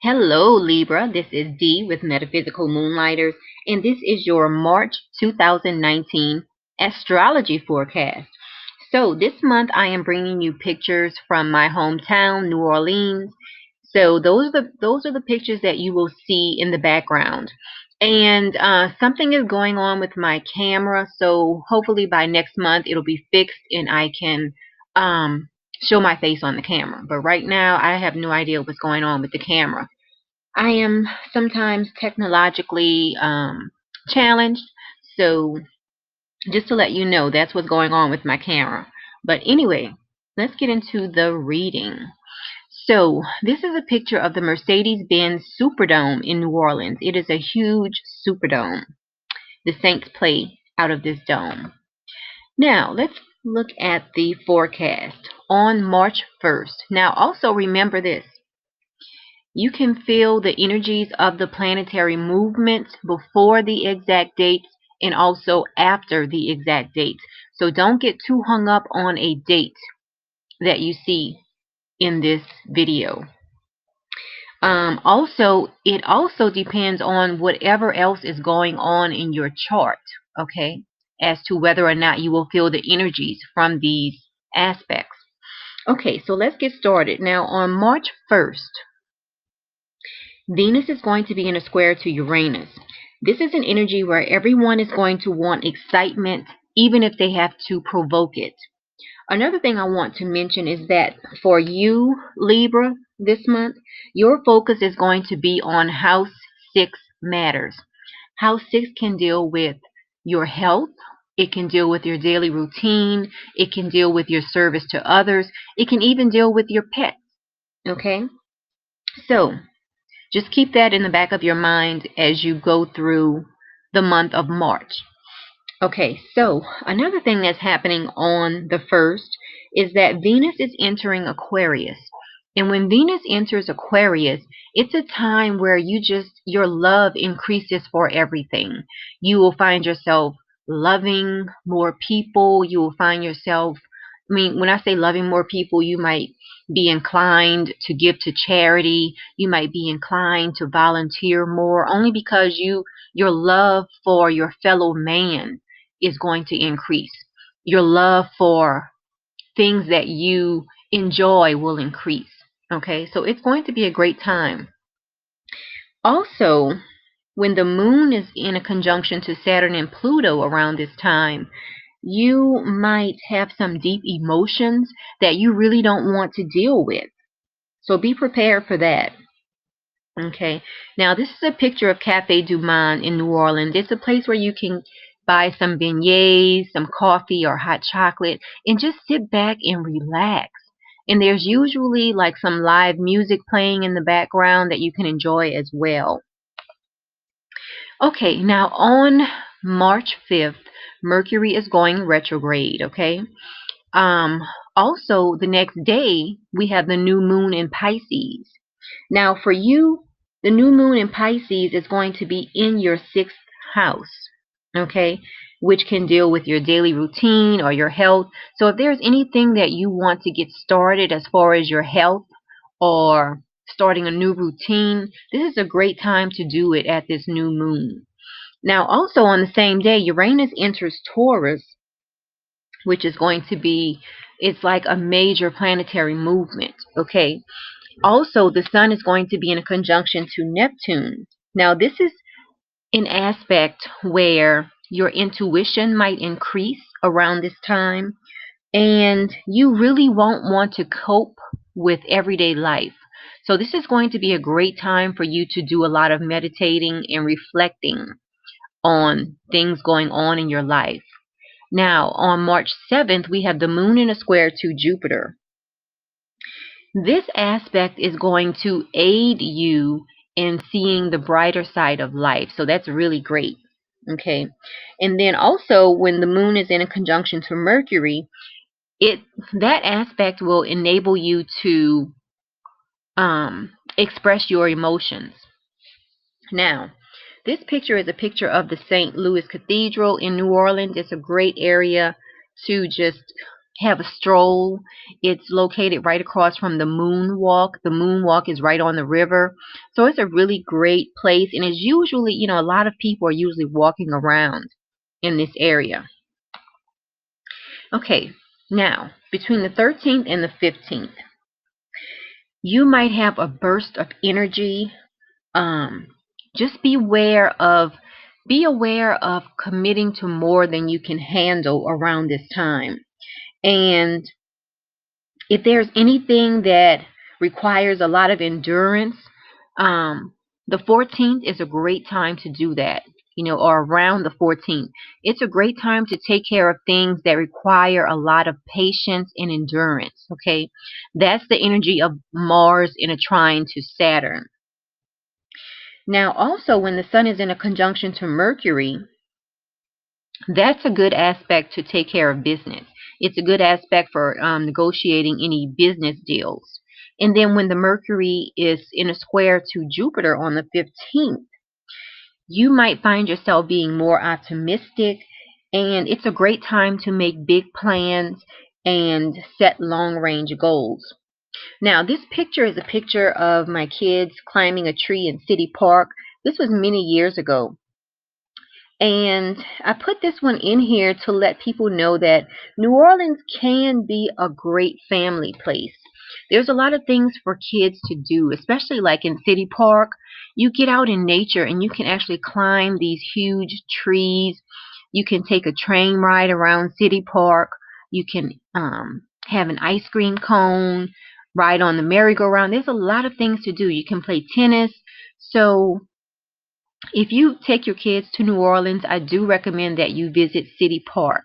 Hello, Libra. This is Dee with Metaphysical Moonlighters, and this is your March 2019 astrology forecast. So, this month I am bringing you pictures from my hometown, New Orleans. So, those are the pictures that you will see in the background. And something is going on with my camera, so hopefully by next month it'll be fixed and I can show my face on the camera. But right now I have no idea what's going on with the camera. I am sometimes technologically challenged, so just to let you know, that's what's going on with my camera. But anyway, let's get into the reading. So, this is a picture of the Mercedes-Benz Superdome in New Orleans. It is a huge Superdome. The Saints play out of this dome. Now, let's look at the forecast on March 1st. Now, also remember this. You can feel the energies of the planetary movements before the exact dates and also after the exact dates. So don't get too hung up on a date that you see in this video. It also depends on whatever else is going on in your chart, okay, as to whether or not you will feel the energies from these aspects. Okay, so let's get started. Now, on March 1st, Venus is going to be in a square to Uranus. This is an energy where everyone is going to want excitement, even if they have to provoke it. Another thing I want to mention is that for you, Libra, this month, your focus is going to be on House 6 matters. House 6 can deal with your health. It can deal with your daily routine. It can deal with your service to others. It can even deal with your pets. Okay? So, just keep that in the back of your mind as you go through the month of March. Okay, so another thing that's happening on the 1st is that Venus is entering Aquarius. And when Venus enters Aquarius, it's a time where your love increases for everything. You will find yourself loving more people. You will find yourself, when I say loving more people, you might be inclined to give to charity. You might be inclined to volunteer more only because your love for your fellow man is going to increase. Your love for things that you enjoy will increase. Okay, so it's going to be a great time. Also, when the moon is in a conjunction to Saturn and Pluto around this time, you might have some deep emotions that you really don't want to deal with. So be prepared for that. Okay, now this is a picture of Cafe Du Monde in New Orleans. It's a place where you can buy some beignets, some coffee or hot chocolate, and just sit back and relax. And there's usually like some live music playing in the background that you can enjoy as well. Okay, now on March 5th, Mercury is going retrograde, okay? Also, the next day, we have the new moon in Pisces. Now, for you, the new moon in Pisces is going to be in your 6th house, okay, which can deal with your daily routine or your health. So if there's anything that you want to get started as far as your health or starting a new routine, this is a great time to do it at this new moon. Now, also on the same day, Uranus enters Taurus, which is going to be, it's like a major planetary movement, okay? Also, the sun is going to be in a conjunction to Neptune. Now, this is an aspect where your intuition might increase around this time, and you really won't want to cope with everyday life. So this is going to be a great time for you to do a lot of meditating and reflecting on things going on in your life. Now, on March 7th, we have the moon in a square to Jupiter. This aspect is going to aid you in seeing the brighter side of life. So that's really great. Okay. And then also when the moon is in a conjunction to Mercury, that aspect will enable you to express your emotions. Now, this picture is a picture of the St. Louis Cathedral in New Orleans. It's a great area to just have a stroll. It's located right across from the moonwalk. The moonwalk is right on the river. So it's a really great place, and it's usually, a lot of people are usually walking around in this area. Okay, now, between the 13th and the 15th, you might have a burst of energy. Just be aware of committing to more than you can handle around this time. And if there's anything that requires a lot of endurance, the 14th is a great time to do that, or around the 14th. It's a great time to take care of things that require a lot of patience and endurance, okay? That's the energy of Mars in a trine to Saturn. Now, also, when the sun is in a conjunction to Mercury, that's a good aspect to take care of business. It's a good aspect for negotiating any business deals. And then when the Mercury is in a square to Jupiter on the 15th, you might find yourself being more optimistic, and it's a great time to make big plans and set long-range goals. Now, this picture is a picture of my kids climbing a tree in City Park. This was many years ago. And I put this one in here to let people know that New Orleans can be a great family place. There's a lot of things for kids to do, especially like in City Park. You get out in nature and you can actually climb these huge trees. You can take a train ride around City Park. You can have an ice cream cone, ride on the merry-go-round. There's a lot of things to do. You can play tennis. So if you take your kids to New Orleans, I do recommend that you visit City Park.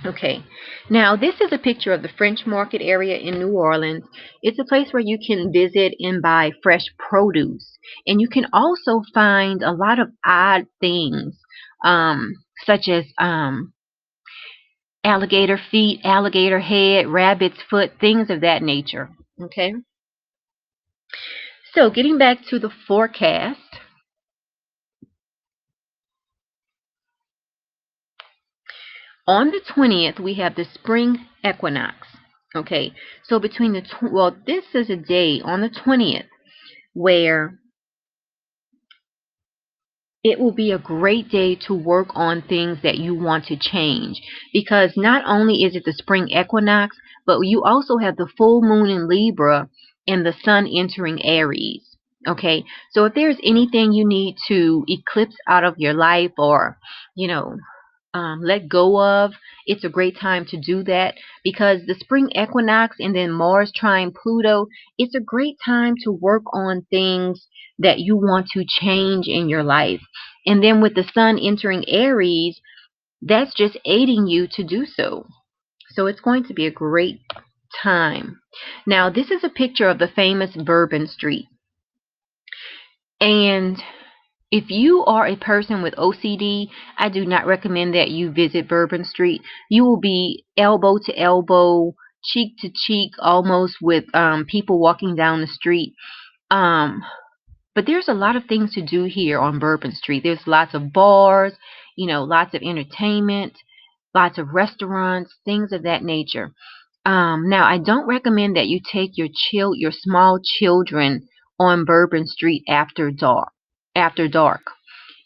Okay, now this is a picture of the French Market area in New Orleans. It's a place where you can visit and buy fresh produce. And you can also find a lot of odd things, such as alligator feet, alligator head, rabbit's foot, things of that nature. Okay, so getting back to the forecast. On the 20th, we have the spring equinox. Okay, so between this is a day on the 20th where it will be a great day to work on things that you want to change, because not only is it the spring equinox, but you also have the full moon in Libra and the sun entering Aries. Okay, so if there's anything you need to eclipse out of your life, or let go of, it's a great time to do that, because the spring equinox and then Mars trine Pluto, it's a great time to work on things that you want to change in your life. And then with the sun entering Aries, that's just aiding you to do so. So it's going to be a great time. Now, this is a picture of the famous Bourbon Street. And if you are a person with OCD, I do not recommend that you visit Bourbon Street. You will be elbow to elbow, cheek to cheek, almost with people walking down the street. But there's a lot of things to do here on Bourbon Street. There's lots of bars, lots of entertainment, lots of restaurants, things of that nature. Now, I don't recommend that you take your small children on Bourbon Street after dark.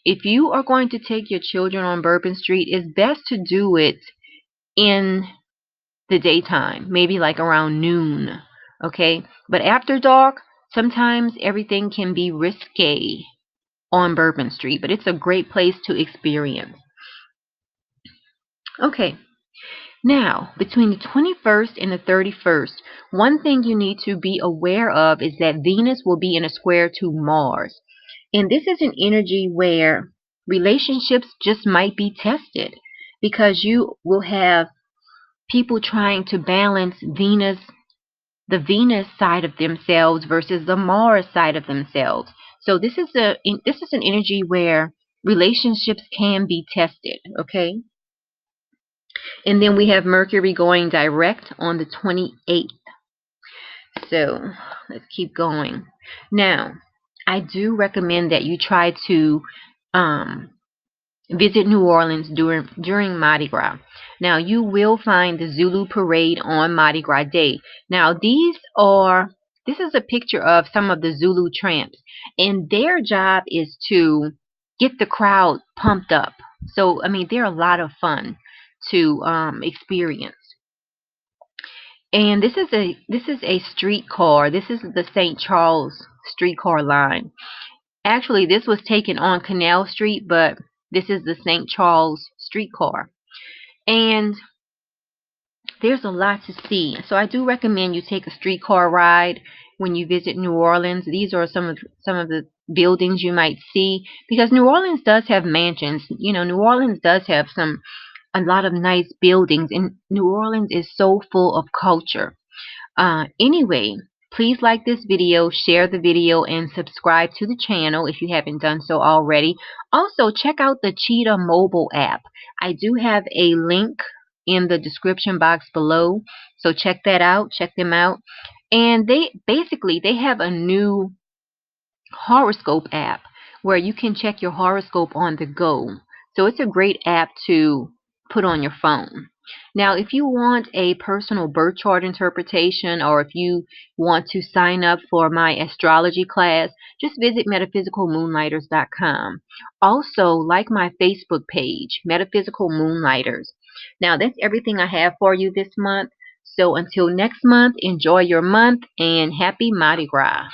If you are going to take your children on Bourbon Street, it's best to do it in the daytime, maybe like around noon. Okay? But after dark, sometimes everything can be risque on Bourbon Street, but it's a great place to experience. Okay. Now, between the 21st and the 31st, one thing you need to be aware of is that Venus will be in a square to Mars. And this is an energy where relationships just might be tested, because you will have people trying to balance the Venus side of themselves versus the Mars side of themselves. So this is an energy where relationships can be tested, okay? And then we have Mercury going direct on the 28th. So let's keep going. Now, I do recommend that you try to visit New Orleans during Mardi Gras. Now, you will find the Zulu parade on Mardi Gras Day. Now, this is a picture of some of the Zulu tramps, and their job is to get the crowd pumped up. So, I mean, they're a lot of fun to experience. And this is a streetcar. This is the St. Charles streetcar line. Actually, this was taken on Canal Street, but this is the St. Charles streetcar. And there's a lot to see. So I do recommend you take a streetcar ride when you visit New Orleans. These are some of the buildings you might see, because New Orleans does have mansions. You know, New Orleans does have a lot of nice buildings, and New Orleans is so full of culture. Anyway, please like this video, share the video, and subscribe to the channel if you haven't done so already. Also, check out the Cheetah mobile app. I do have a link in the description box below, so check that out. Check them out. And they have a new horoscope app where you can check your horoscope on the go. So it's a great app to put on your phone. Now, if you want a personal birth chart interpretation, or if you want to sign up for my astrology class, just visit metaphysicalmoonlighters.com. Also, like my Facebook page, Metaphysical Moonlighters. Now, that's everything I have for you this month. So until next month, enjoy your month and happy Mardi Gras.